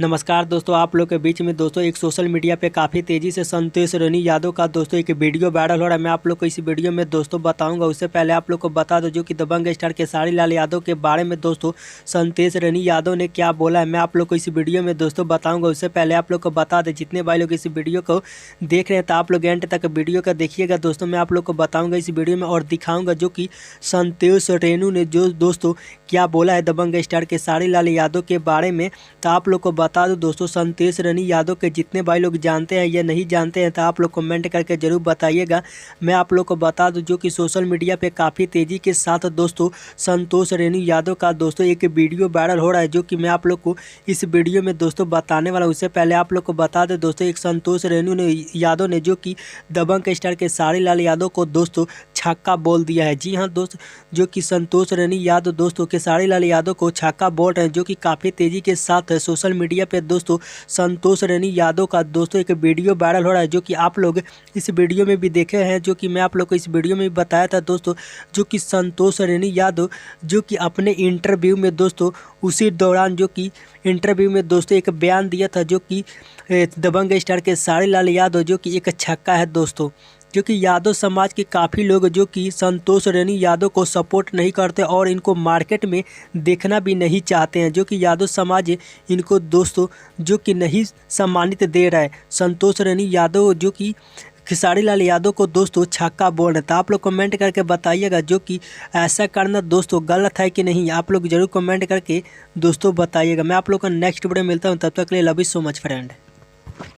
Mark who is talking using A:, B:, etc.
A: नमस्कार दोस्तों, आप लोग के बीच में दोस्तों एक सोशल मीडिया पे काफ़ी तेज़ी से संतोष रेनी यादव का दोस्तों एक वीडियो वायरल हो रहा है। मैं आप लोग को इस वीडियो में दोस्तों बताऊंगा। उससे पहले आप लोग को बता दो जो कि दबंग स्टार खेसारी लाल यादव के बारे में दोस्तों संतोष रेनी यादव ने क्या बोला है, मैं आप लोग को इस वीडियो में दोस्तों बताऊँगा। उससे पहले आप लोग को बता दें, जितने भाई लोग इस वीडियो को देख रहे हैं तो आप लोग एंड तक वीडियो का देखिएगा। दोस्तों मैं आप लोग को बताऊँगा इस वीडियो में और दिखाऊँगा जो कि संतोष रेनू ने जो दोस्तों क्या बोला है दबंग स्टार खेसारी लाल यादव के बारे में। तो आप लोग को बता दो दोस्तों, संतोष रेनी यादव के जितने भाई लोग जानते हैं या नहीं जानते हैं तो आप लोग कमेंट करके जरूर बताइएगा। मैं आप लोग को बता दूं जो कि सोशल मीडिया पे काफ़ी तेज़ी के साथ दोस्तों संतोष रेनी यादव का दोस्तों एक वीडियो वायरल हो रहा है, जो कि मैं आप लोग को इस वीडियो में दोस्तों बताने वाला हूँ। उससे पहले आप लोग को बता दें दोस्तों, एक संतोष रेनू ने यादव ने जो कि दबंग स्टार खेसारी लाल यादव को दोस्तों छक्का बोल दिया है। जी हाँ दोस्त, जो कि संतोष रेनी यादव दोस्तों खेसारी लाल यादव को छक्का बोल रहे हैं, जो कि काफ़ी तेज़ी के साथ सोशल मीडिया पे दोस्तों संतोष रेनी यादव का दोस्तों एक वीडियो वायरल हो रहा है, जो कि आप लोग इस वीडियो में भी देखे हैं, जो कि मैं आप लोग को इस वीडियो में भी बताया था दोस्तों। जो कि संतोष रेनी यादव जो कि अपने इंटरव्यू में दोस्तों उसी दौरान जो कि इंटरव्यू में दोस्तों एक बयान दिया था, जो कि दबंग स्टार खेसारी लाल यादव जो कि एक छक्का है दोस्तों। जो कि यादव समाज के काफ़ी लोग जो कि संतोष रेनी यादव को सपोर्ट नहीं करते और इनको मार्केट में देखना भी नहीं चाहते हैं। जो कि यादव समाज इनको दोस्तों जो कि नहीं सम्मानित दे रहा है। संतोष रेनी यादव जो कि खेसारी लाल यादव को दोस्तों छक्का बोल रहे थे। आप लोग कमेंट करके बताइएगा जो कि ऐसा करना दोस्तों गलत है कि नहीं, आप लोग जरूर कमेंट करके दोस्तों बताइएगा। मैं आप लोग का नेक्स्ट वीडियो मिलता हूँ, तब तक के लिए love you so much friend.